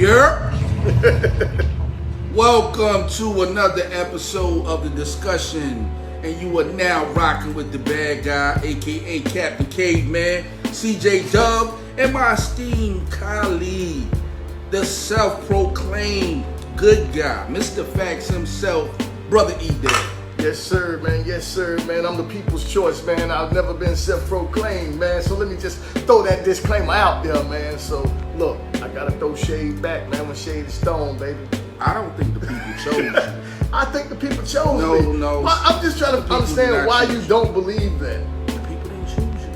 Yep. Welcome to another episode of The Discussion. And you are now rocking with the bad guy, aka Captain Caveman, CJ Dub, and my esteemed colleague, the self-proclaimed good guy, Mr. Factz himself, Brother E-Day. Yes, sir, man. Yes, sir, man. I'm the people's choice, man. I've never been self-proclaimed, man. So let me just throw that disclaimer out there, man. So, look, I gotta throw shade back, man, when shade is thrown, baby. I don't think the people chose you. I think the people chose me. No. Well, I'm just trying to understand why you don't believe that. The people didn't choose you.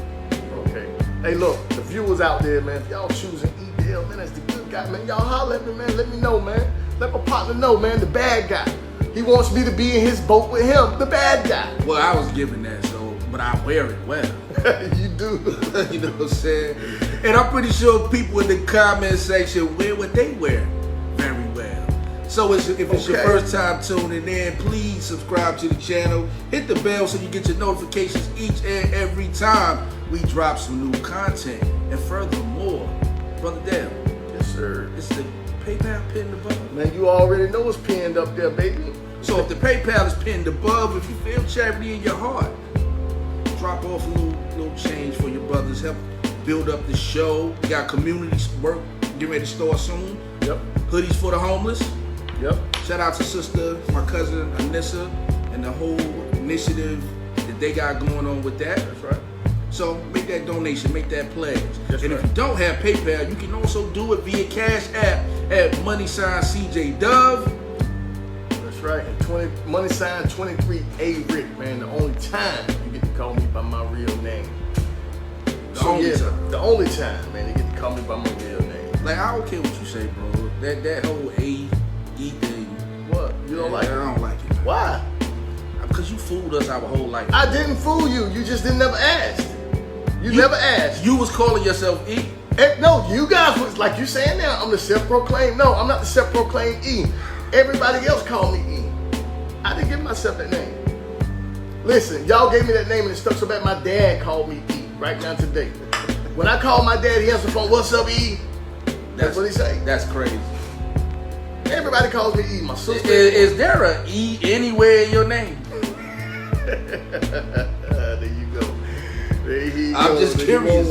Okay. Hey, look, the viewers out there, man, if y'all choosing E-Dale, man, as the good guy, man, y'all holler at me, man. Let me know, man. Let my partner know, man, the bad guy. He wants me to be in his boat with him, the bad guy. Well, I was given that, but I wear it well. You do. You know what I'm saying? And I'm pretty sure people in the comment section wear what they wear very well. So if it's your first time tuning in, please subscribe to the channel. Hit the bell so you get your notifications each and every time we drop some new content. And furthermore, Brother Dale. Yes, sir. It's the PayPal pinned above. Man, you already know it's pinned up there, baby. So if the PayPal is pinned above, if you feel charity in your heart, drop off a little change for your brothers. Help build up the show. We got community work getting ready to start soon. Yep. Hoodies for the homeless. Yep. Shout out to sister, my cousin Anissa, and the whole initiative that they got going on with that. That's right. So make that donation, make that pledge. That's and right. if you don't have PayPal, you can also do it via Cash App at $CJ Dove. That's right. And $23A Rick, man. The only time you get to call me by my real name. The only time. The only time, man, you get to call me by my real name. Like, I don't care what you say, bro. That whole E thing. What? You don't like it? I don't like it. Why? Because you fooled us our whole life. I didn't fool you. You just never asked. You never asked. You was calling yourself E. No, you guys was like you saying now. I'm the self-proclaimed. No, I'm not the self-proclaimed E. Everybody else called me E. I didn't give myself that name. Listen, y'all gave me that name and it stuck so bad. My dad called me E right now today. When I call my dad, he answers the phone. What's up, E? That's what he say. That's crazy. Everybody calls me E. My sister. Is there a E anywhere in your name? There you go. There he goes. I'm just curious.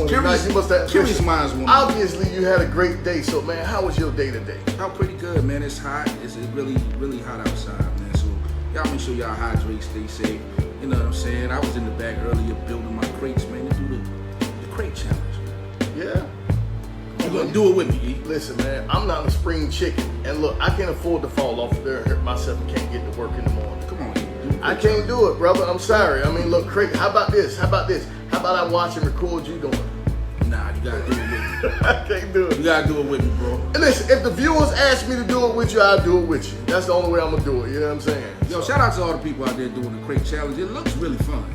Curious minds want. Obviously, you had a great day. So, man, how was your day today? I'm pretty good, man. It's hot. It's really, really hot outside, man. So y'all make sure y'all hydrate, stay safe. You know what I'm saying? I was in the back earlier building my crates, man, to do the crate challenge. Yeah. You gonna do it with me, E? Listen, man, I'm not a spring chicken. And look, I can't afford to fall off there and hurt myself and can't get to work in the morning. Come on, E. I can't do it, brother. I'm sorry. I mean, look, Craig, how about this? How about I watch and record you doing it? Nah, you gotta do it with me. I can't do it. You gotta do it with me, bro. And listen, if the viewers ask me to do it with you, I'll do it with you. That's the only way I'm gonna do it. You know what I'm saying? Yo, shout out to all the people out there doing the crate challenge. It looks really fun.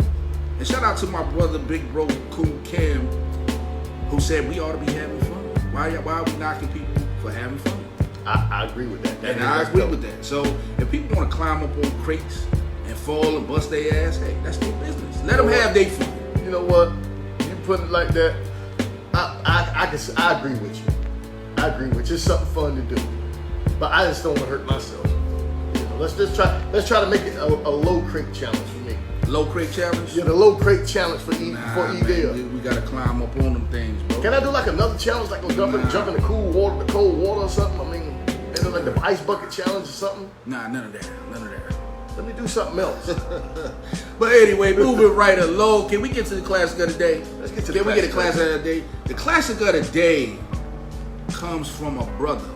And shout out to my brother, Big Bro, Cool Cam, who said we ought to be having fun. Why are we knocking people for having fun? I agree with that. And I agree with that. So if people want to climb up on crates and fall and bust their ass, hey, that's their business. Let them have their fun. You know what? You put it like that. I agree with you. I agree with you. It's something fun to do, but I just don't want to hurt myself. You know, let's try to make it a low crate challenge for me. Low crate challenge? Yeah, the low crate challenge for E-Dale. We gotta climb up on them things, bro. Can I do like another challenge, like jump in the cold water or something? I mean, like the ice bucket challenge or something? Nah, none of that. Let me do something else. But anyway, moving right along. Can we get to the classic of the day? Let's get to Can we get a classic of the day? The classic of the day comes from a brother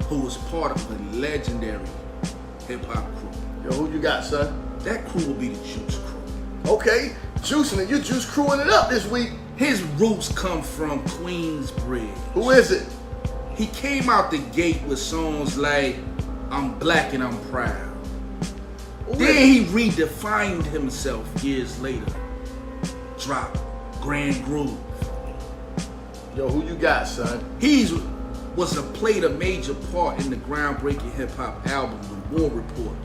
who was part of a legendary hip-hop crew. Yo, who you got, son? That crew will be the Juice Crew. Okay, juicing it. You're juice crewing it up this week. His roots come from Queensbridge. Who is it? He came out the gate with songs like I'm Black and I'm Proud. Then he redefined himself years later. Drop Grand Groove. Yo, who you got, son? Played a major part in the groundbreaking hip-hop album, The War Report,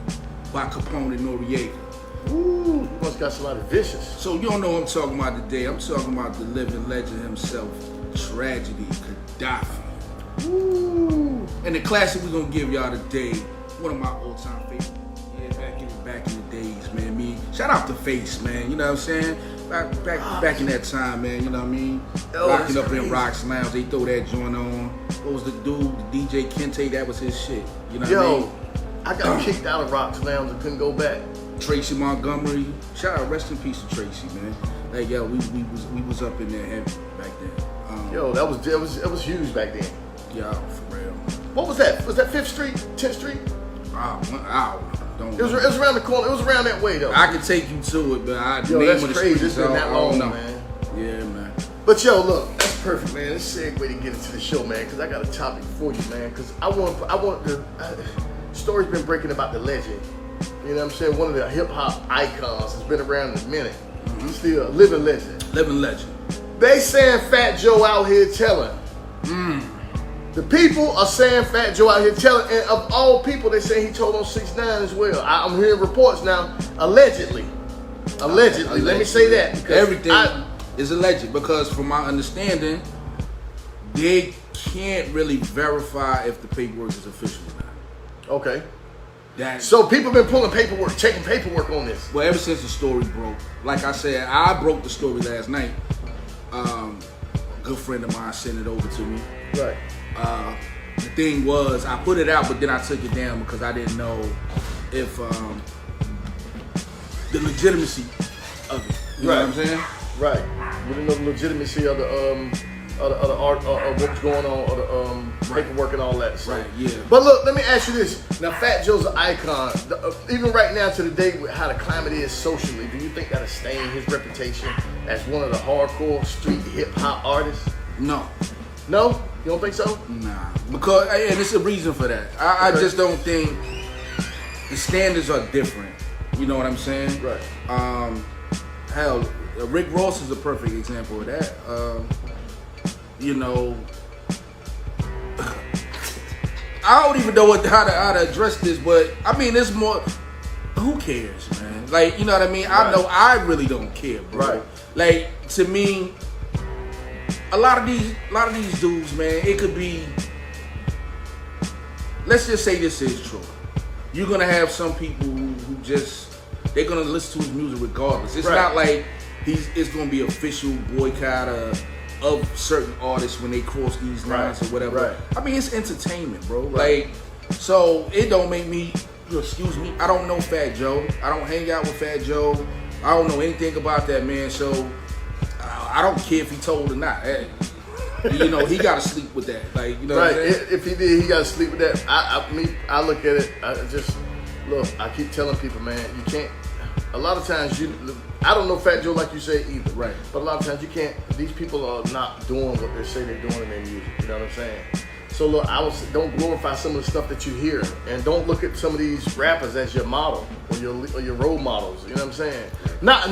by Capone and Noriega. Ooh, you must got somebody vicious. So you don't know what I'm talking about today. I'm talking about the living legend himself, Tragedy Gaddafi. Ooh. And the classic we're gonna give y'all today, one of my all-time favorites. Yeah, back in the days, man. Shout out to Face, man. You know what I'm saying? Back in that time, man. You know what I mean? Rocking up in Rocks Lounge, they throw that joint on. What was the dude? The DJ Kente, that was his shit. You know what I mean? I got kicked out of Rocks Lounge and couldn't go back. Tracy Montgomery, shout out, rest in peace to Tracy, man. Like, yo, we was up in there heavy back then. Yo, that was huge back then. Yeah, for real. What was that? Was that 5th Street, 10th Street? It was around the corner. It was around that way though. I can take you to it, but yo, that's crazy. It's been that long, know. man. Yeah, man. But yo, look, that's perfect, man. It's a segue to get into the show, man. Because I got a topic for you, man. Because I want the story's been breaking about the legend. You know what I'm saying? One of the hip hop icons has been around in a minute. Mm-hmm. Still a living legend. Living legend. They saying Fat Joe out here telling. The people are saying Fat Joe out here telling, and of all people, they say he told on 6ix9ine as well. I'm hearing reports now, allegedly. Let me say that. Everything is alleged because from my understanding, they can't really verify if the paperwork is official or not. Okay. So people been pulling paperwork, checking paperwork on this. Well, ever since the story broke, like I said, I broke the story last night. A good friend of mine sent it over to me. Right. The thing was, I put it out, but then I took it down because I didn't know if the legitimacy of it. You know what I'm saying? Right. We didn't know the legitimacy of the art, of what's going on, of the paperwork and all that. So. Right. Yeah. But look, let me ask you this. Now, Fat Joe's an icon. Even right now to the day with how the climate is socially, do you think that'll stain his reputation as one of the hardcore street hip hop artists? No. No? You don't think so? Nah. Because, and there's a reason for that. I just don't think the standards are different. You know what I'm saying? Right. Hell, Rick Ross is a perfect example of that. You know, I don't even know how to address this, but I mean, it's more, who cares, man? Like, you know what I mean? I know I really don't care, bro. Right. Like, to me, a lot of these dudes, man, it could be, let's just say this is true. You're gonna have some people who just, they're gonna listen to his music regardless. It's not like it's gonna be official boycott of certain artists when they cross these lines or whatever. Right. I mean, it's entertainment, bro. Like, so it don't make me, excuse me, I don't know Fat Joe. I don't hang out with Fat Joe. I don't know anything about that man, so I don't care if he told or not. Hey, you know, he gotta sleep with that. Like, you know what I'm saying? If he did, he gotta sleep with that. I look at it, I keep telling people, man, you can't, a lot of times I don't know Fat Joe like you say either. Right. But a lot of times you can't, these people are not doing what they say they're doing in their music. You know what I'm saying? So look, don't glorify some of the stuff that you hear, and don't look at some of these rappers as your model or your role models. You know what I'm saying? Not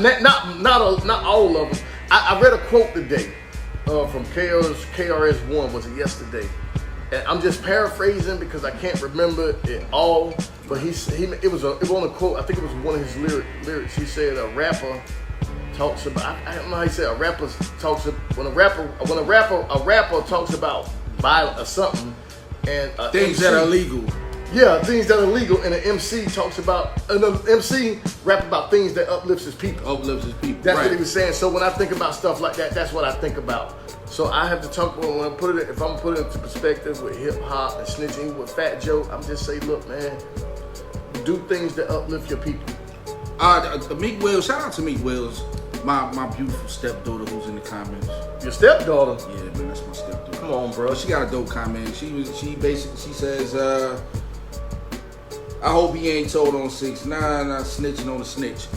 all of them. I read a quote today from KRS-One. Was it yesterday? And I'm just paraphrasing because I can't remember it all. But it was on a quote. I think it was one of his lyrics. He said a rapper talks about. I don't know how he said. A rapper talks when a rapper talks about violence or something, and things that are illegal. Yeah, things that are illegal, and an MC talks about MC rap about things that uplifts his people. Uplifts his people. That's what he was saying. So when I think about stuff like that, that's what I think about. So I have to talk when I'm put it into perspective with hip hop and snitching with Fat Joe. I'm just saying, look, man, do things that uplift your people. Meek Wills, shout out to Meek Wills, my beautiful stepdaughter who's in the comments. Your stepdaughter? Yeah, man, that's my stepdaughter. Come on, bro. But she got a dope comment. She says, I hope he ain't told on 6ix9ine, not snitching on the snitch.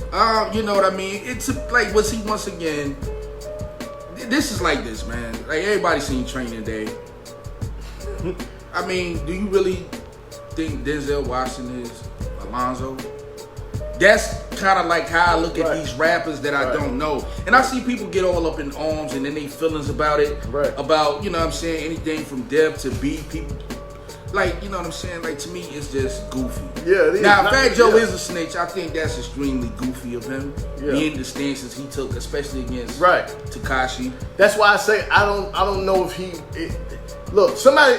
You know what I mean? It's like, was he once again? This is like this, man. Like, everybody seen Training Day. I mean, do you really think Denzel Washington is Alonzo? That's kind of like how I look at these rappers that I don't know. And I see people get all up in arms and then they feelings about it. Right. About, you know what I'm saying, anything from Dev to B. People, like, you know what I'm saying? Like, to me, it's just goofy. Yeah, it is. Now, Fat Joe is a snitch. I think that's extremely goofy of him. Yeah. Being the stances he took, especially against Tekashi. That's why I say I don't know if look, somebody,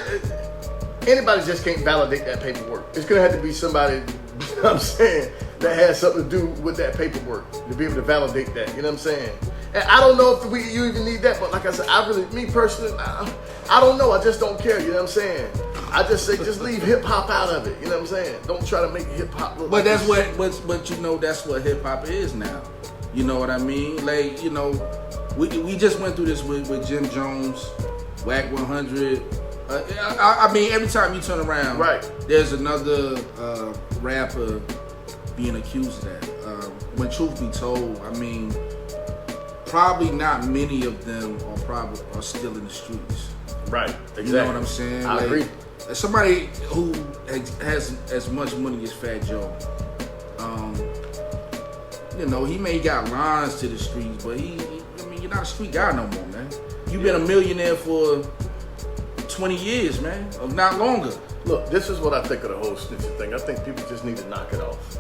anybody just can't validate that paperwork. It's gonna have to be somebody, you know what I'm saying, that has something to do with that paperwork to be able to validate that. You know what I'm saying? And I don't know if you even need that, but like I said, me personally, I don't know. I just don't care. You know what I'm saying? I just say just leave hip hop out of it. You know what I'm saying? Don't try to make hip hop look. But that's but you know that's what hip hop is now. You know what I mean? Like, you know, we just went through this with Jim Jones, Whack 100. I mean, every time you turn around, right, there's another rapper being accused of that. When truth be told, I mean, probably not many of them are still in the streets. Right, exactly. You know what I'm saying? I agree. Somebody who has as much money as Fat Joe, you know, he may got lines to the streets, but I mean, you're not a street guy no more, man. You've been a millionaire for 20 years, man, if not longer. Look, this is what I think of the whole snitching thing. I think people just need to knock it off.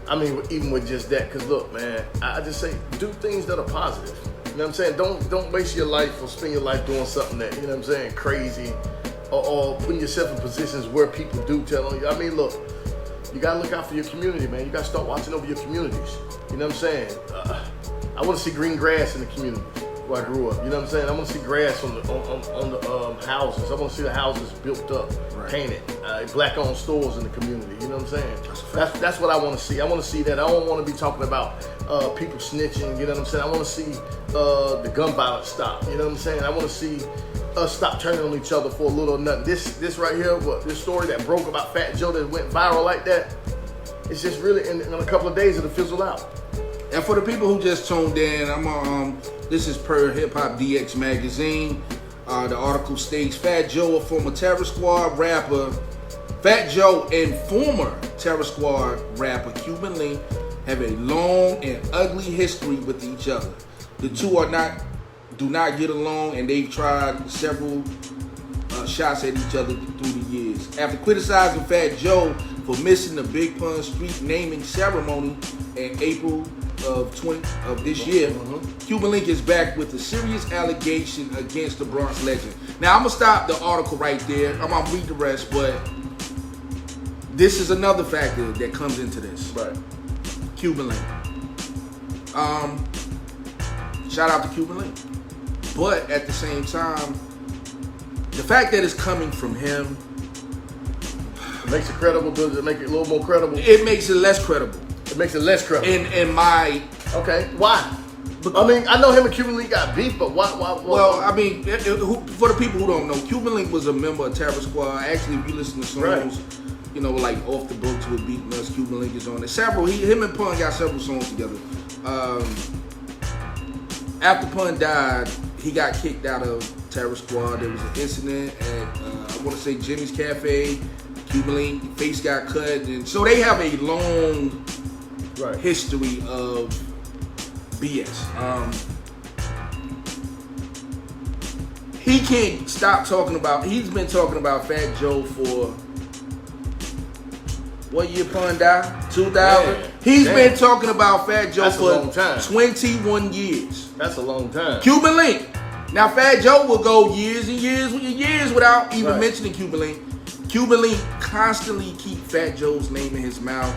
I mean, even with just that, because look, man, I just say do things that are positive. You know what I'm saying? Don't waste your life or spend your life doing something that, you know what I'm saying, crazy, or putting yourself in positions where people do tell on you. I mean, look, you gotta look out for your community, man. You gotta start watching over your communities. You know what I'm saying? I want to see green grass in the community where I grew up. You know what I'm saying? I want to see grass on the houses. I want to see the houses built up, right, painted, black-owned stores in the community. You know what I'm saying? That's what I want to see. I want to see that. I don't want to be talking about people snitching. You know what I'm saying? I want to see the gun violence stop. You know what I'm saying? I want to see us stop turning on each other for a little or nothing. This right here, this story that broke about Fat Joe that went viral like that, it's just really in a couple of days it'll fizzle out. And for the people who just tuned in, this is per Hip Hop DX magazine. The article states Fat Joe, a former Terror Squad rapper, Fat Joe and former Terror Squad rapper Cuban Link have a long and ugly history with each other. The two do not get along, and they've tried several shots at each other through the years. After criticizing Fat Joe for missing the Big Pun Street naming ceremony in April of this year, Cuban Link is back with a serious allegation against the Bronx legend. Now, I'm going to stop the article right there. I'm going to read the rest, but this is another factor that comes into this. Right. Cuban Link. Shout out to Cuban Link. But at the same time, the fact that it's coming from him, it makes it credible. Does it make it a little more credible? It makes it less credible. It makes it less credible. In my... Okay, why? I mean, I know him and Cuban Link got beef, but why? Well, I mean, for the people who don't know, Cuban Link was a member of Terror Squad. Actually, if you listen to songs, right, you know, like Off the Books with Beating Us, Cuban Link is on it. Him and Pun got several songs together. After Pun died, he got kicked out of Terror Squad. There was an incident at, I want to say, Jimmy's Cafe. Cuban Link face got cut, and so they have a long history of BS. He can't stop talking about. He's been talking about Fat Joe for what year Pun died? 2000. He's been talking about Fat Joe for 21 years. That's a long time. Cuban Link. Now Fat Joe will go years and years without even mentioning Cuban Link. Cuban Link constantly keep Fat Joe's name in his mouth.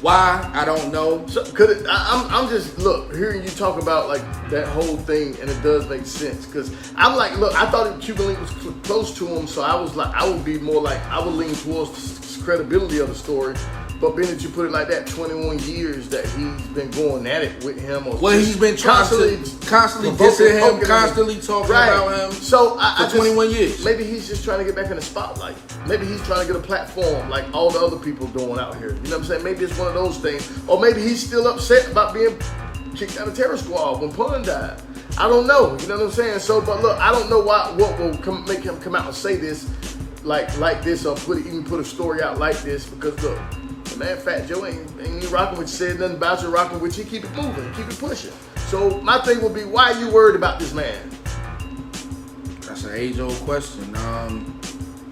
Why? I don't know. So, I'm just hearing you talk about like that whole thing, and it does make sense. Cause I'm like, look, I thought Cuban Link was close to him, so I was like, I would be more like, I would lean towards the credibility of the story. But being that you put it like that, 21 years that he's been going at it with him, or he's been constantly dissing him, constantly talking about him. So for 21 years. Maybe he's just trying to get back in the spotlight. Maybe he's trying to get a platform like all the other people doing out here. You know what I'm saying? Maybe it's one of those things, or maybe he's still upset about being kicked out of Terror Squad when Pun died. I don't know. You know what I'm saying? So, but look, I don't know what will make him come out and say this like this, or even put a story out like this, because look. Man, Fat Joe ain't rocking with you, said nothing about you, rocking with you, keep it moving, keep it pushing. So my thing would be, why are you worried about this man? That's an age-old question.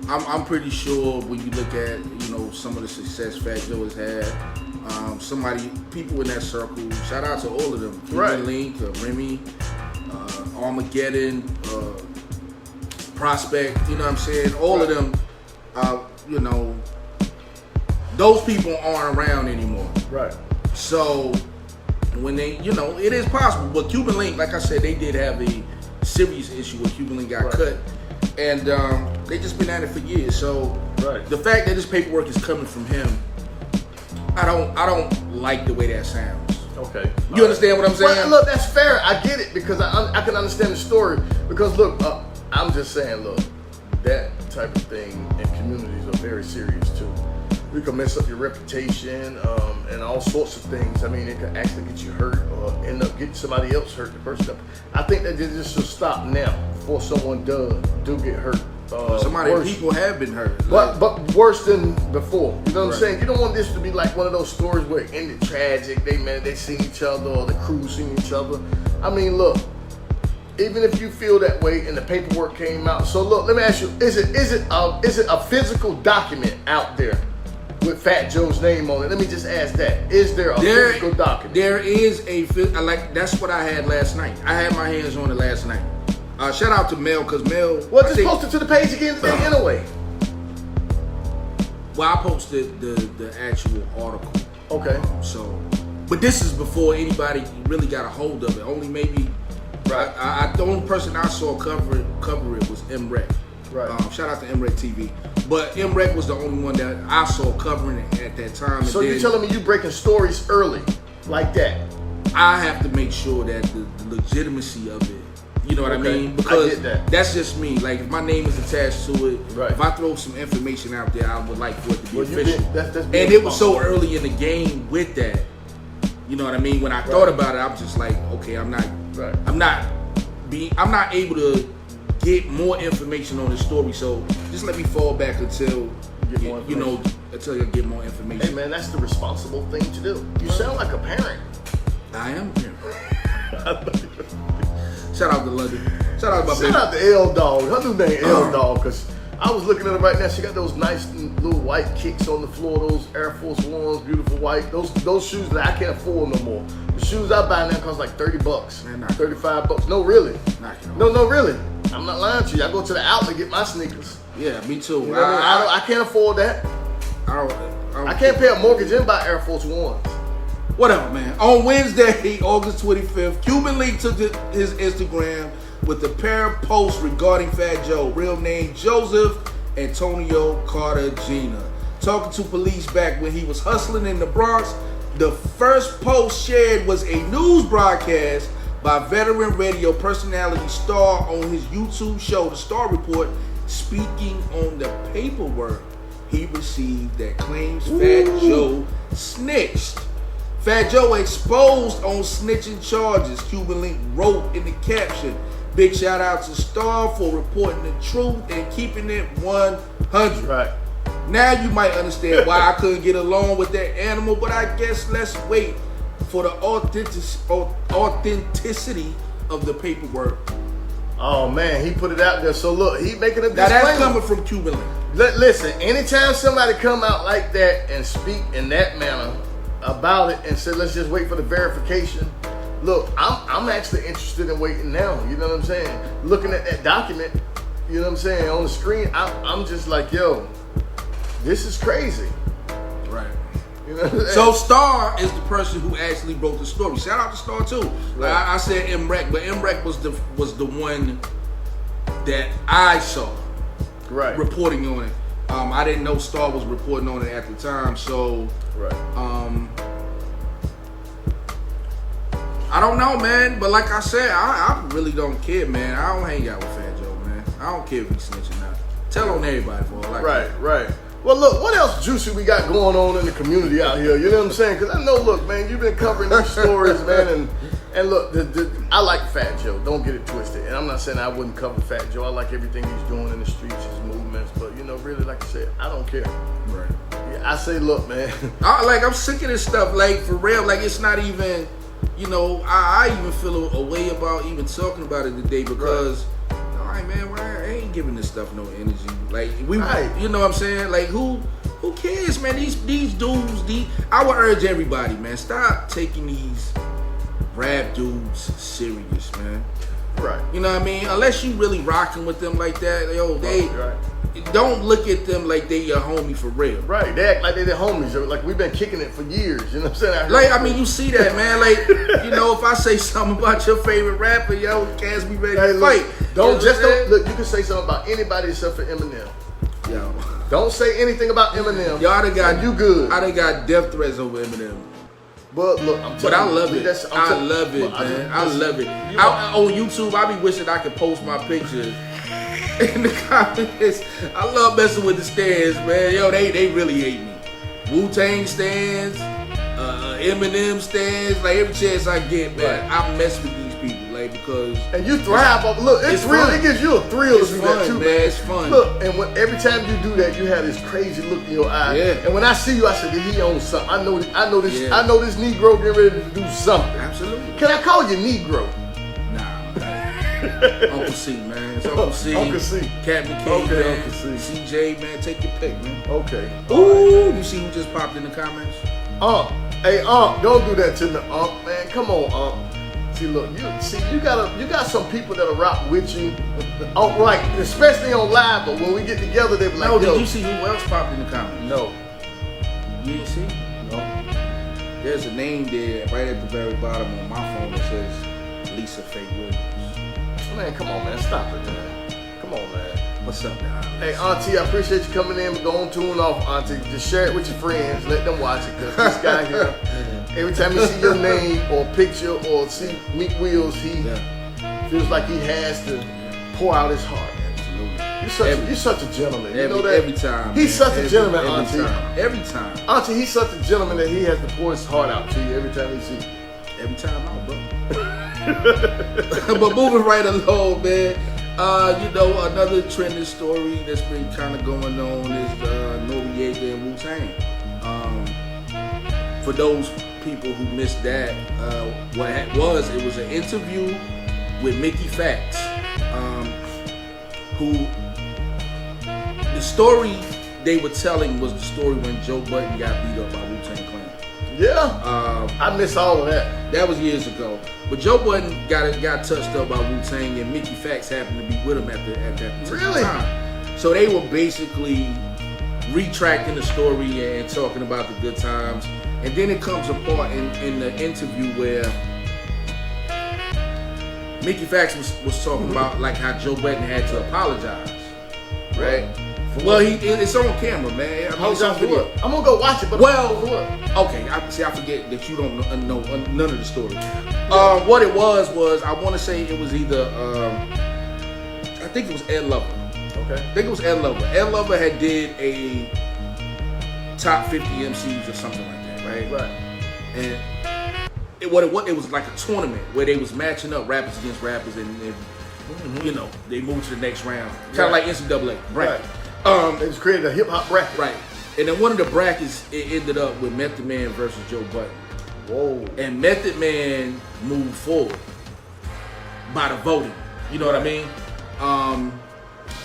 I'm pretty sure when you look at, you know, some of the success Fat Joe has had, people in that circle, shout out to all of them. Link, Remy, Armageddon, Prospect, you know what I'm saying? All of them, you know, those people aren't around anymore. Right. So when they, you know, it is possible. But Cuban Link, like I said, they did have a serious issue where Cuban Link got cut, and they just been at it for years. So the fact that this paperwork is coming from him, I don't like the way that sounds. Okay. You understand what I'm saying? Well, look, that's fair. I get it because I can understand the story. Because look, I'm just saying, look, that type of thing in communities are very serious too. You can mess up your reputation and all sorts of things. I mean, it can actually get you hurt or end up getting somebody else hurt. The person. I think that this should stop now before someone do get hurt. People have been hurt, but worse than before. You know what I'm saying? You don't want this to be like one of those stories where it ended tragic. They seen each other or the crew seen each other. I mean, look. Even if you feel that way and the paperwork came out, so look, let me ask you: is it a physical document out there with Fat Joe's name on it? Let me just ask that: is there a physical document? There is that's what I had last night. I had my hands on it last night. Shout out to Mel, because Mel. Well, just post it to the page again today anyway. Well, I posted the actual article. Okay. But this is before anybody really got a hold of it. Only maybe. Right. The only person I saw cover it was MREC. Right. Shout out to MREC TV. But MREC was the only one that I saw covering it at that time. So you're telling me you breaking stories early like that? I have to make sure that the legitimacy of it, you know what I mean? Because I get that's just me. Like, if my name is attached to it, if I throw some information out there, I would like for it to be official. And it was so early in the game with that. You know what I mean? When I thought about it, I was just like, okay, I'm not able to get more information on the story. So just let me fall back until until I get more information. Hey man, that's the responsible thing to do. You sound like a parent. I am a parent. Shout out to London. Shout out to L Dog. Her new name L Dog, because I was looking at her right now. She got those nice little white kicks on the floor. Those Air Force Ones, beautiful white. Those shoes that I can't afford no more. The shoes I buy now cost like $30, $35. No, really. No, really. I'm not lying to you. I go to the outlet to get my sneakers. Yeah, me too. You know I can't afford that. I can't pay a mortgage and buy Air Force Ones. Whatever, man. On Wednesday, August 25th, Cuban Link took his Instagram with a pair of posts regarding Fat Joe, real name Joseph Antonio Carter Jr. Talking to police back when he was hustling in the Bronx. The first post shared was a news broadcast by veteran radio personality Star on his YouTube show, The Star Report, speaking on the paperwork he received that claims Fat Joe snitched. Fat Joe exposed on snitching charges, Cuban Link wrote in the caption. Big shout out to Star for reporting the truth and keeping it 100. Right. Now you might understand why I couldn't get along with that animal, but I guess let's wait for the authenticity of the paperwork. Oh man, he put it out there. So look, he making a disclaimer. Now that's coming from Cuban Link. Listen, anytime somebody come out like that and speak in that manner about it and say, let's just wait for the verification. Look, I'm actually interested in waiting now. You know what I'm saying? Looking at that document, you know what I'm saying, on the screen, I'm just like, yo, this is crazy. Right. You know what I'm saying? So Star is the person who actually broke the story. Shout out to Star too. Right. I said MREC, but MREC was the one that I saw reporting on it. I didn't know Star was reporting on it at the time, so I don't know, man. But like I said, I really don't care, man. I don't hang out with Fat Joe, man. I don't care if he's snitching or not. Tell on everybody, boy. Right. Well, look, what else juicy we got going on in the community out here? You know what I'm saying? Because I know, look, man, you've been covering these stories, man, and look, I like Fat Joe. Don't get it twisted. And I'm not saying I wouldn't cover Fat Joe. I like everything he's doing in the streets, his movements. But, you know, really, like I said, I don't care. Right. Yeah, I say, look, man. I'm sick of this stuff. Like, for real, like, it's not even, you know, I even feel a way about even talking about it today because, all right, man, I ain't giving this stuff no energy. Like, you know what I'm saying? Like, who cares, man? These dudes, I would urge everybody, man, stop taking these rap dudes serious, man. Right. You know what I mean? Unless you really rocking with them like that, yo, they don't look at them like they your homie for real. Right. They act like they their homies. Like we've been kicking it for years. You know what I'm saying? Like, I mean, you see that, man. Like, you know, if I say something about your favorite rapper, yo, cats be ready to fight. Don't look. You can say something about anybody except for Eminem. Yo, don't say anything about Eminem. Y'all done got you good. I done got death threats over Eminem. But look, I'm telling I love you, it. I love it, man. I love it. On YouTube, I be wishing I could post my pictures in the comments. I love messing with the stands, man. Yo, they really hate me. Wu-Tang stands, Eminem stands, like every chance I get, man, I mess with these people, like, because and you thrive off. Look, it's real. Fun. It gives you a thrill to do that too, man. It's fun. Look, and every time you do that, you have this crazy look in your eye. Yeah. And when I see you, I say, he on something. I know this. Yeah. I know this Negro getting ready to do something. Absolutely. Can I call you Negro? Nah. Uncle C, man. It's Uncle C. Uncle C. Captain King, man. Uncle C. CJ, man. Take your pick, man. Okay. Ooh, you see who just popped in the comments? Hey, don't do that to me, man. Come on, See, look, you got some people that'll rock with you. Like, especially on live, but when we get together, they be like, no, did you see who else popped in the comments? No. You didn't see? No. There's a name there right at the very bottom on my phone that says Lisa Faye Williams. Man, come on, man. Stop it, man. Come on, man. What's up, now? Hey, Auntie, I appreciate you coming in, but don't tune off, Auntie. Just share it with your friends. Let them watch it, because this guy here, every time you see your name or picture or see Meek Wheels, he feels like he has to pour out his heart. Absolutely. You're such a gentleman. You know that? Every time. He's such a gentleman, Auntie. Every time. Auntie, he's such a gentleman that he has to pour his heart out to you every time he sees you. Every time out, bro. But moving right along, man. You know, another trending story that's been kind of going on is Noriega and Wu-Tang. For those people who missed that, it was an interview with Micky Factz, who the story they were telling was the story when Joe Budden got beat up by Wu-Tang Clan. Yeah, I missed all of that. That was years ago. But Joe Budden got touched up by Wu-Tang, and Micky Factz happened to be with him at that particular time. So they were basically retracting the story and talking about the good times. And then it comes apart in the interview where Micky Factz was talking about like how Joe Budden had to apologize, right? Well, it's on camera, man. I'm gonna go watch it. But okay. I forget that you don't know none of the story. What it was I want to say it was either I think it was Ed Lover. Okay. I think it was Ed Lover. Ed Lover had did a top 50 MCs or something like that, right? Right. And it was like a tournament where they was matching up rappers against rappers, and you know they moved to the next round, kind of like NCAA, right? They just created a hip hop bracket, right? And then one of the brackets it ended up with Method Man versus Joe Budden. Whoa! And Method Man moved forward by the voting. You know what I mean?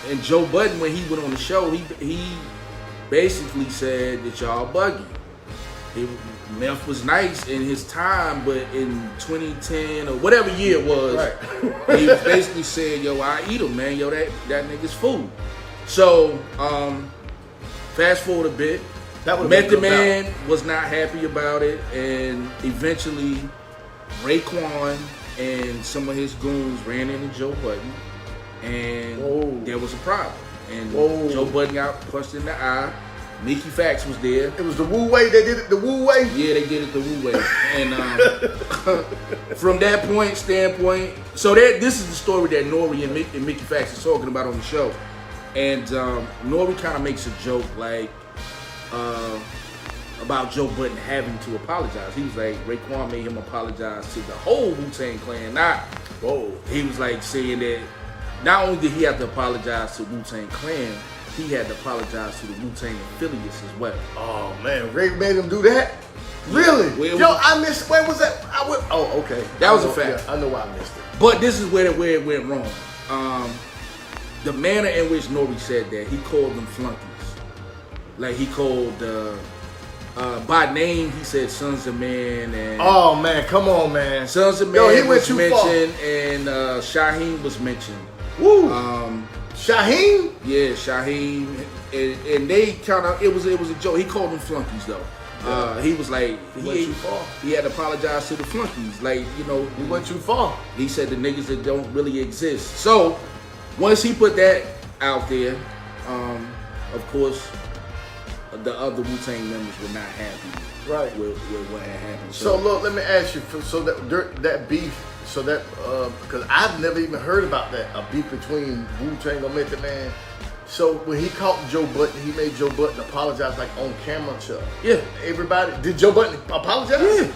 And Joe Budden, when he went on the show, he basically said that y'all buggy. Meth was nice in his time, but in 2010 or whatever year it was, he was basically saying, yo, I eat him, man. Yo, that nigga's food. So, fast forward a bit. Method Man was not happy about it, and eventually Raekwon and some of his goons ran into Joe Budden, and there was a problem. And Joe Budden got punched in the eye. Micky Factz was there. It was the Wu way. They did it the Wu way. Yeah, they did it the Wu way. And from that standpoint, so this is the story that Nori and Micky Factz is talking about on the show. And Nori kind of makes a joke like about Joe Budden having to apologize. He was like, Raekwon made him apologize to the whole Wu-Tang Clan, not. He was like saying that not only did he have to apologize to Wu-Tang Clan, he had to apologize to the Wu-Tang affiliates as well. Oh man, Ray made him do that? Really? I missed. Where was that? Okay. That was a fact. Yeah, I know why I missed it. But this is where it went wrong. The manner in which Nori said that, he called them flunkies. Like he called By name, he said Sons of Men and Oh man, come on, man. Sons of Men Yo, he went was too mentioned and Shaheem was mentioned. Woo. Shaheem? Yeah, Shaheem, and they kind of it was a joke. He called them flunkies though. He was like he had to apologize to the flunkies. Like, you know, He went too far. he said the niggas that don't really exist. So once he put that out there, of course, the other Wu-Tang members were not happy with what had happened. So look, let me ask you. So that beef, so that because I've never even heard about that, a beef between Wu-Tang or Method Man. So when he caught Joe Budden, he made Joe Budden apologize like on camera to everybody. Did Joe Budden apologize? Yeah.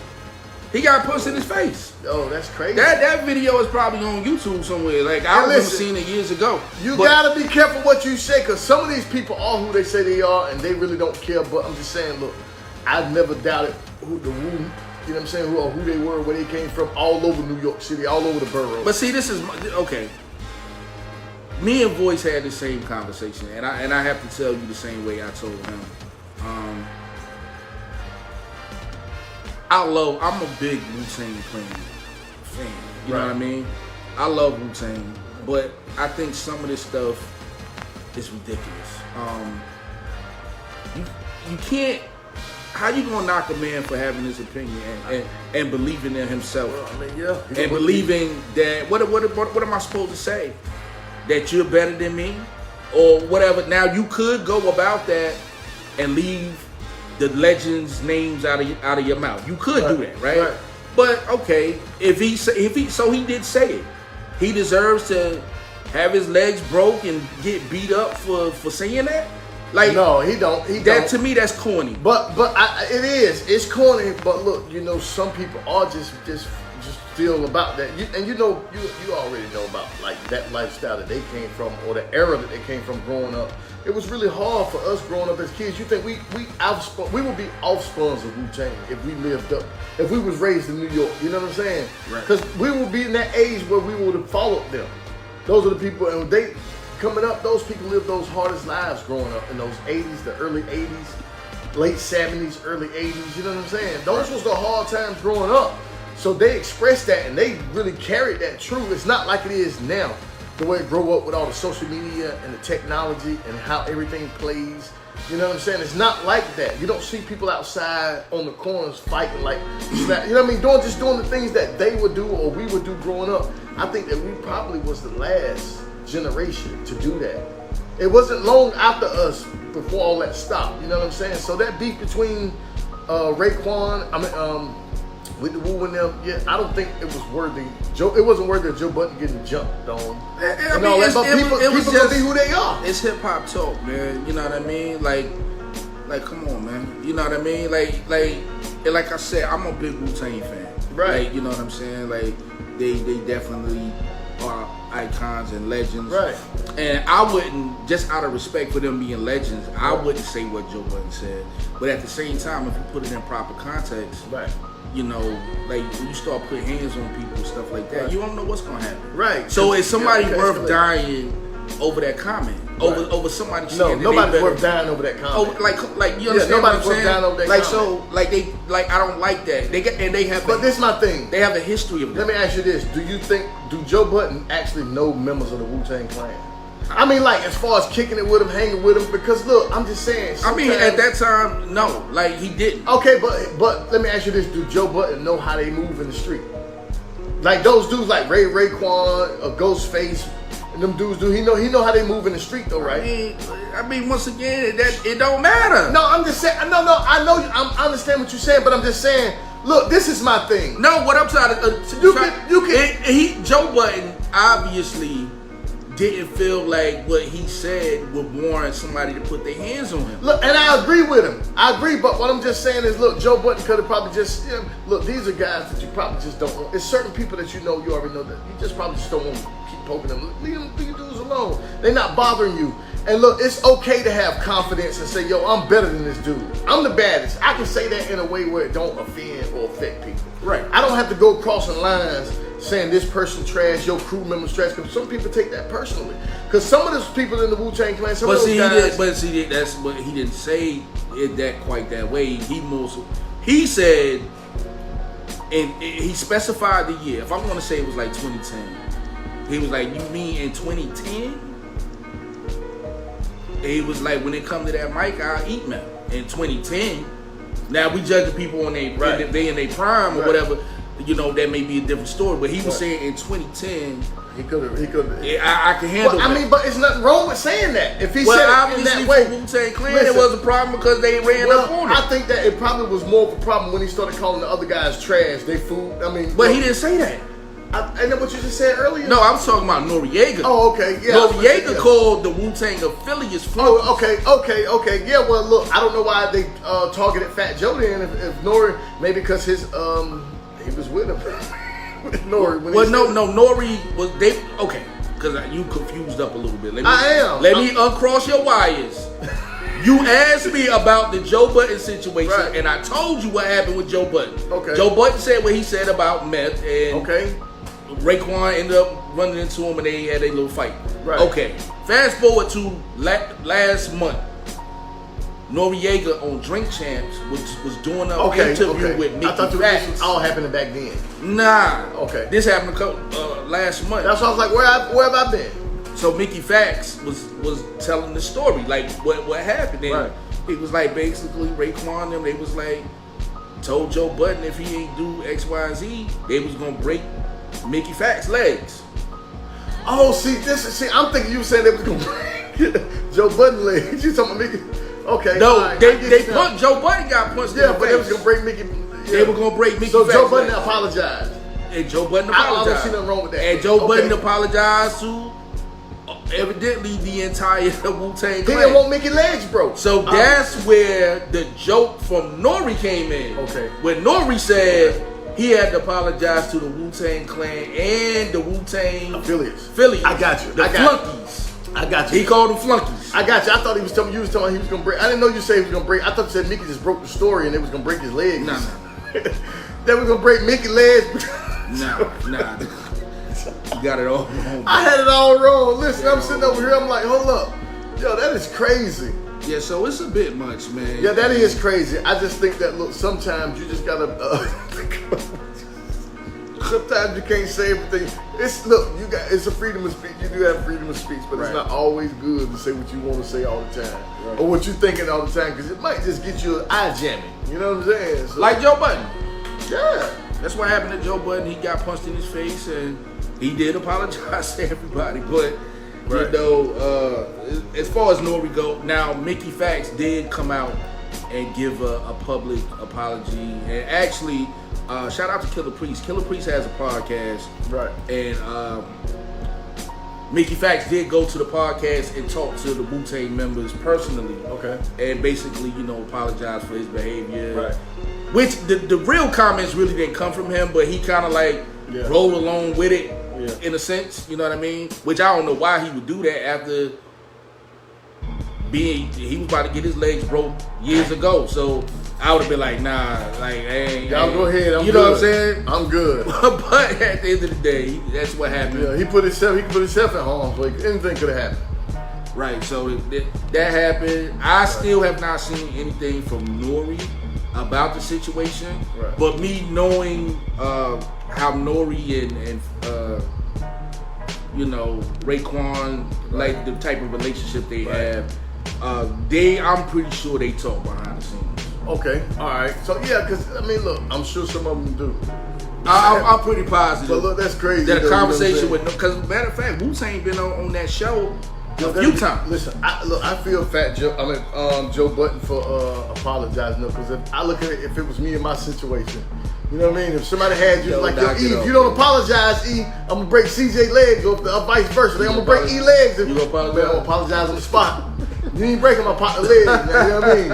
He got punched in his face. Oh, that's crazy. That video is probably on YouTube somewhere. Like, I remember seeing it years ago. You gotta be careful what you say, because some of these people are who they say they are, and they really don't care. But I'm just saying, look, I've never doubted who the Wu, you know what I'm saying, who they were, where they came from, all over New York City, all over the borough. But see, this is okay. Me and Voice had the same conversation, and I have to tell you the same way I told him. I'm a big Wu-Tang fan. You know what I mean? I love Wu-Tang, but I think some of this stuff is ridiculous. You can't. How you gonna knock a man for having his opinion and believing in himself? Well, I mean, And believing that what am I supposed to say? That you're better than me, or whatever. Now you could go about that and leave the legends' names out of your mouth. You could do that, right? But okay, if he did say it, he deserves to have his legs broke and get beat up for saying that. Like, no, he don't. To me, that's corny. But it is. It's corny. But look, you know, some people are just feel about that. You already know about like that lifestyle that they came from, or the era that they came from growing up. It was really hard for us growing up as kids. You think we would be offsprings of Wu-Tang if we was raised in New York. You know what I'm saying? Right. Because we would be in that age where we would have followed them. Those are the people, and they coming up. Those people lived those hardest lives growing up in those 80s, the early 80s, late 70s, early 80s. You know what I'm saying? Those was the hard times growing up. So they expressed that, and they really carried that true. It's not like it is now, the way it grew up with all the social media and the technology and how everything plays. You know what I'm saying? It's not like that. You don't see people outside on the corners fighting like, you know what I mean? Doing the things that they would do or we would do growing up. I think that we probably was the last generation to do that. It wasn't long after us before all that stopped. You know what I'm saying? So that beef between Raekwon, with the Wu and them, I don't think it was worthy. It wasn't worthy of Joe Budden getting jumped on. People gonna be who they are. It's hip hop talk, man. You know what I mean? Like, come on, man. You know what I mean? Like I said, I'm a big Wu-Tang fan. Right. Like, you know what I'm saying? Like, they definitely are icons and legends. Right. And I wouldn't, just out of respect for them being legends, I wouldn't say what Joe Budden said. But at the same time, if you put it in proper context, right. You know, like when you start putting hands on people and stuff like that, you don't know what's gonna happen. Right. So is somebody worth dying over that comment? Over somebody saying nobody's worth dying over that comment. Oh, like you understand what I'm saying? Dying over that comment. I don't like that. They have. But this is my thing. They have a history of that. Let me ask you this: do Joe Budden actually know members of the Wu-Tang Clan? I mean, like, as far as kicking it with him, hanging with him, because look, I'm just saying. I mean, at that time, no, like he didn't. Okay, but let me ask you this: do Joe Budden know how they move in the street? Like those dudes, like Raekwon, or Ghostface, and them dudes, he know how they move in the street, though, right? I mean, once again, it don't matter. No, I'm just saying. No, I know. I understand what you're saying, but I'm just saying. Look, this is my thing. No, what I'm trying to Joe Budden obviously didn't feel like what he said would warrant somebody to put their hands on him. Look, and I agree with him. I agree, but what I'm just saying is, look, Joe Budden could have probably just, look, these are guys that you probably just don't want. It's certain people that you already know that you just probably just don't want to keep poking them. Leave these dudes alone. They're not bothering you. And look, it's okay to have confidence and say, yo, I'm better than this dude. I'm the baddest. I can say that in a way where it don't offend or affect people. Right. I don't have to go crossing lines saying this person trash, your crew member's trash, because some people take that personally. Because some of those people in the Wu-Tang Clan, some of those guys... that's what he didn't say. it that quite that way. He said, and he specified the year. If I want to say it was like 2010, he was like, "You mean in 2010?" He was like, "When it come to that mic, I'll eat man." In 2010, now we judging people on they in their prime or whatever. You know, that may be a different story. But he was saying in 2010. He could have. I can handle that. I mean, but it's nothing wrong with saying that. If he said it in that way, way, Wu-Tang Clan, it was a problem because they ran up on it. I think that it probably was more of a problem when he started calling the other guys trash. They food. I mean, but he didn't say that. Ain't that what you just said earlier? No, I was talking about Noriega. Oh, okay, yeah. Noriega called the Wu-Tang affiliates flunkies. Oh, okay. Yeah, well, look, I don't know why they targeted Fat Joe then. If Nori, maybe because he was with him. Nori. Nori was okay. Because you confused up a little bit. Let me uncross your wires. You asked me about the Joe Budden situation, and I told you what happened with Joe Budden. Okay. Joe Budden said what he said about meth, and Raekwon ended up running into him, and they had a little fight. Right. Okay. Fast forward to last month. Noriega on Drink Champs was doing an interview with Micky Factz. I thought this was all happening back then. Nah. Okay. This happened last month. That's why I was like, where have I been? So Micky Factz was telling the story, like what happened. And it was like basically Raekwon them, they was like told Joe Budden if he ain't do X, Y, and Z, they was gonna break Micky Factz legs. Oh, see, I'm thinking you were saying they was gonna break Joe Budden legs. You talking about Mickey? Okay. No, they punched Joe Budden got punched. Yeah, but they was gonna break Mickey. Yeah. They were gonna break Micky. So Factz Joe Budden legs. apologized. And Joe Budden apologized. I don't see nothing wrong with that. And Joe Budden apologized to evidently the entire Wu-Tang Clan. He didn't want Mickey legs broke. So that's where the joke from Nori came in. Okay. When Nori said he had to apologize to the Wu-Tang Clan and the Wu-Tang affiliates. I got you. The flunkies. I got you. He called them flunkies. I got you. I thought he was telling you he was gonna break. I didn't know you said he was gonna break. I thought you said Mickey just broke the story and they was gonna break his legs. Nah. They was gonna break Mickey legs. Nah. You got it all wrong. I had it all wrong. Listen, I'm sitting over here. I'm like, hold up, yo, that is crazy. Yeah, so it's a bit much, man. Yeah, that is crazy. I just think that look, sometimes you just gotta. Sometimes you can't say everything. It's a freedom of speech. You do have freedom of speech, but it's not always good to say what you want to say all the time, or what you're thinking all the time, because it might just get you an eye jamming. You know what I'm saying? So, like Joe Budden. Yeah. That's what happened to Joe Budden. He got punched in his face, and he did apologize to everybody. But you know, as far as Nori go, now Micky Factz did come out and give a public apology, and actually, shout out to Killer Priest. Killer Priest has a podcast, and Micky Factz did go to the podcast and talk to the Wu-Tang members personally, and basically, you know, apologize for his behavior. Which the real comments really didn't come from him, but he kind of like rolled along with it in a sense, you know what I mean? Which I don't know why he would do that after he was about to get his legs broke years ago. So I would have been like, nah, like, hey, y'all go ahead. You know what I'm saying? I'm good. But at the end of the day, that's what happened. Yeah, he put himself in harm's way. Anything could have happened. Right. So that happened. I still have not seen anything from Nori about the situation, but me knowing how Nori and you know, Raekwon, like the type of relationship they have, I'm pretty sure they talk behind the scenes. Okay, all right. So yeah, because I mean, look, I'm sure some of them do. I'm pretty positive. But look, that's crazy. That a conversation with, because matter of fact, Wu-Tang been on that show a few times. Listen, I feel Joe Budden for apologizing, because if I look at it, if it was me in my situation, you know what I mean? If somebody had you like, yo, E, if you don't apologize, E, I'm gonna break CJ legs, or vice versa. I'm gonna break E legs. You gonna apologize? Man, I'm gonna apologize on the spot. You ain't breaking my partner legs, man, you know what I mean?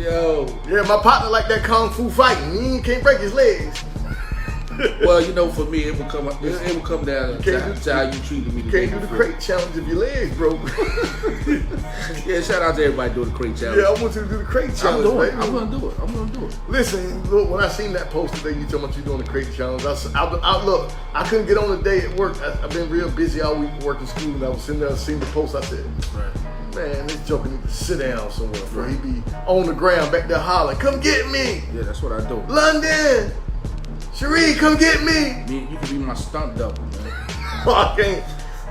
Yo. Yeah, my partner like that kung fu fighting. He can't break his legs. Well, you know, for me, it would come down to how you treated me. You can't do the crate challenge if your legs broke. Yeah, shout out to everybody doing the crate challenge. Yeah, I want you to do the crate challenge, baby. I'm gonna do it. Listen, look, when I seen that post today, you talking about you doing the crate challenge. I I couldn't get on the day at work. I've been real busy all week working school, and I was sitting there, seeing the post. I said, Man, this joker need to sit down somewhere before he be on the ground back there hollering, come get me! Yeah, that's what I do. London! Cherie, come get me! You can be my stunt double, man. I can't.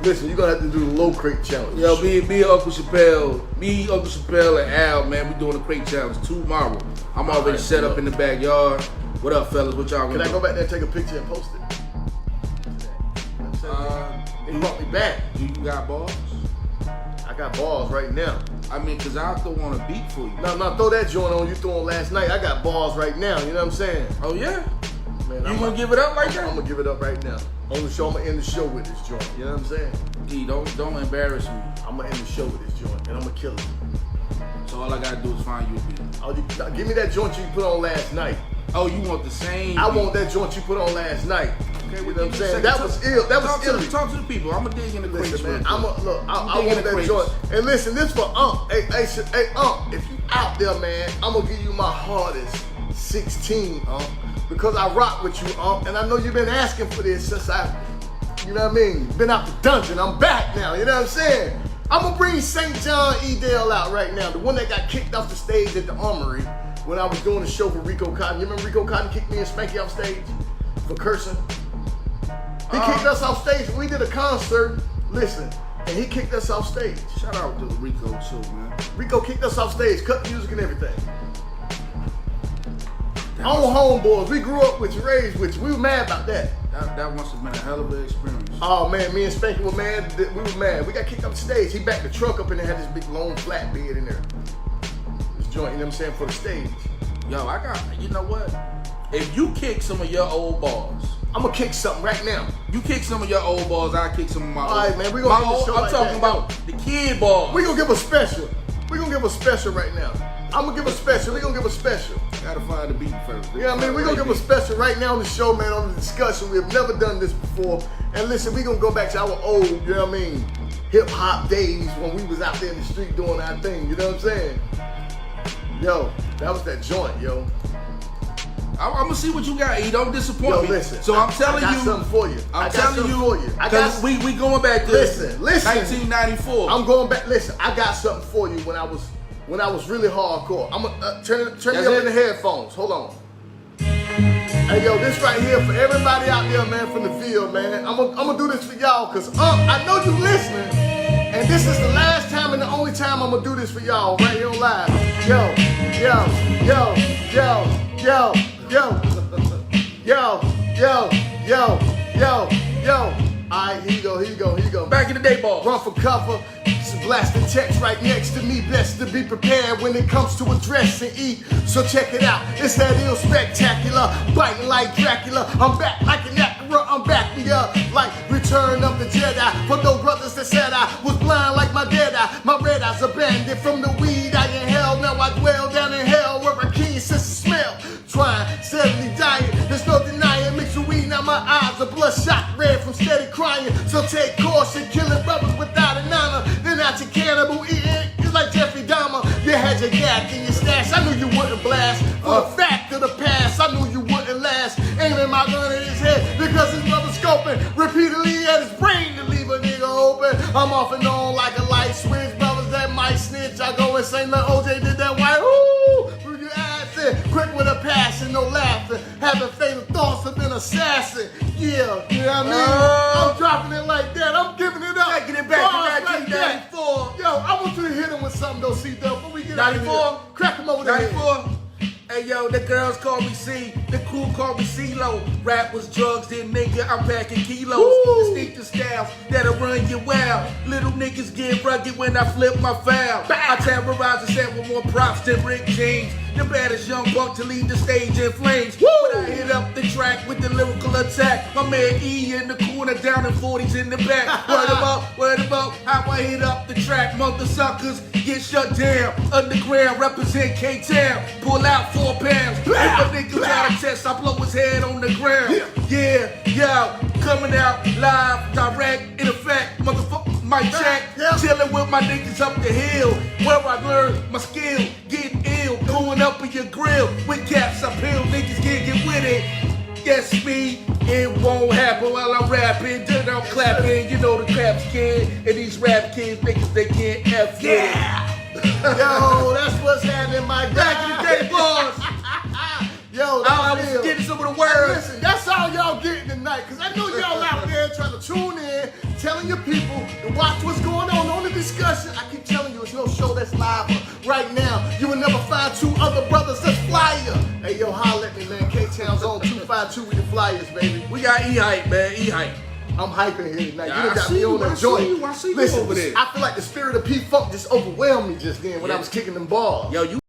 Listen, you're gonna have to do the low crate challenge. Yo, me and Uncle Chappelle, and Al, man, we doing the crate challenge tomorrow. I'm already set up in the backyard. What up, fellas? What y'all gonna do? Can I go back there and take a picture and post it? It brought me back. Do you got balls? I got balls right now. I mean, cause I still want to beat for you. No, throw that joint on you threw on last night. I got balls right now. You know what I'm saying? Oh yeah. Man, you gonna give it up like that? I'm gonna give it up right now. On the show, I'm gonna end the show with this joint. You know what I'm saying? D, don't embarrass me. I'm gonna end the show with this joint, and I'm gonna kill it. So all I gotta do is find you a beat. Give me that joint you put on last night. Oh, you want the same? I want that joint you put on last night. Okay, you know what I'm saying? That was ill. That was ill. Talk to the people. I'm gonna dig in the crates, man. I want that joint. And listen, this for Hey, if you out there, man, I'm gonna give you my hardest 16, because I rock with you, and I know you've been asking for this since you know what I mean? Been out the dungeon. I'm back now. You know what I'm saying? I'm gonna bring St. John E. Dale out right now, the one that got kicked off the stage at the Armory when I was doing a show for Rico Cotton. You remember Rico Cotton kicked me and Spanky off stage for cursing? He kicked us off stage. We did a concert. Listen, and he kicked us off stage. Shout out to Rico too, man. Rico kicked us off stage, cut music and everything. On homeboys, we grew up with you, raised with you. We were mad about that. That must have been a hell of an experience. Oh man, me and Spanky were mad. We were mad. We got kicked off the stage. He backed the truck up and they had this big long flatbed in there. This joint, you know what I'm saying, for the stage. Yo, you know what? If you kick some of your old balls, I'm gonna kick something right now. You kick some of your old balls, I kick some of my old. All right, man, we gonna do the show I'm like talking that, about the kid balls. We gonna give a special. We gonna give a special right now. I'm gonna give a special. We gonna give a special. Gotta find the beat first. You know what I mean? We gonna give a special right now on the show, man, on the discussion. We have never done this before. And listen, we gonna go back to our old, you know what I mean, hip hop days when we was out there in the street doing our thing. You know what I'm saying? Yo, that was that joint, yo. I'm gonna see what you got. You don't disappoint me. Listen. So I'm telling you, I got something for you. I'm telling you, because we going back to listen. 1994. I'm going back. Listen, I got something for you when I was really hardcore. I'm gonna turn me up in the headphones. Hold on. Hey yo, this right here for everybody out there, man, from the field, man. I'm gonna do this for y'all, cause I know you listening, and this is the last time and the only time I'm gonna do this for y'all right here on live. Yo. Alright, here you go. Back in the day, ball. Run for cover. Blasting text right next to me. Best to be prepared when it comes to address and eat. So check it out. It's that ill spectacular. Biting like Dracula. I'm back like an Acura. I'm back me up like Return of the Jedi. For those brothers that said I was blind like my dead eye. My red eyes abandoned from the weed I inhaled. Now I dwell down in hell where a keen sense of smell. Trying, steadily dying. There's no denying. Mix with weed, now my eyes are bloodshot red from steady crying. So take caution, killing brothers without an honor. Then out your cannibal eating. It's like Jeffrey Dahmer. You had your yak in your stash. I knew you wouldn't blast. For the fact of the past, I knew you wouldn't last. Aiming my gun at his head because his brother scoping repeatedly at his brain to leave a nigga open. I'm off and on like a light switch. Brothers that might snitch. I go insane like OJ did that white. Ooh, through your ass in. Quick with a passion, no laughing. Having fatal thoughts of an assassin. Yeah, you know what I mean? I'm dropping it like that. I'm giving it up. Taking it back to 1994. Yo, I want you to hit him with something though, C-Dub. Before we get 94? Crack him over the head. 94. Hey yo, the girls call me C, the crew call me C-Lo. Rap was drugs, then nigga, I'm packing kilos. The sneaker styles that'll run you wild. Little niggas get rugged when I flip my foul. I terrorize the set with more props than Rick James. The baddest young buck to lead the stage in flames. When I hit up the track with the lyrical attack, my man E in the corner, down in 40s in the back. Word about how I hit up the track. Mother suckers get shut down. Underground represent K-Town. Pull out 4 pounds. If a nigga try to test, I blow his head on the ground. Yeah, yo, coming out live, direct, in effect, motherfucker, my check. Chilling with my niggas up the hill, where I learned my skill, getting ill, going up in your grill. With caps I peel, niggas can't get with it. Yes, me, It won't happen while I'm rapping, then I'm clapping. You know the crap's kid, and these rap kids niggas they can't F it. Yo, that's what's happening, my guy. Back in the day, boss. Yo, I that's was real. getting some of the Hey, words. listen, that's all y'all getting tonight. Because I know y'all out there trying to tune in, telling your people to watch what's going on the discussion. I keep telling you, it's no show that's live right now. You will never find two other brothers that's flyer. Hey, yo, holla at me, man. K-Town's on 252 with the flyers, baby. We got E-Hype, man. E-Hype. I'm hyping here tonight. Yeah, You done got me on that joint. I see you Listen, over there. I feel like the spirit of P-Funk just overwhelmed me just then when I was kicking them balls. Yo, you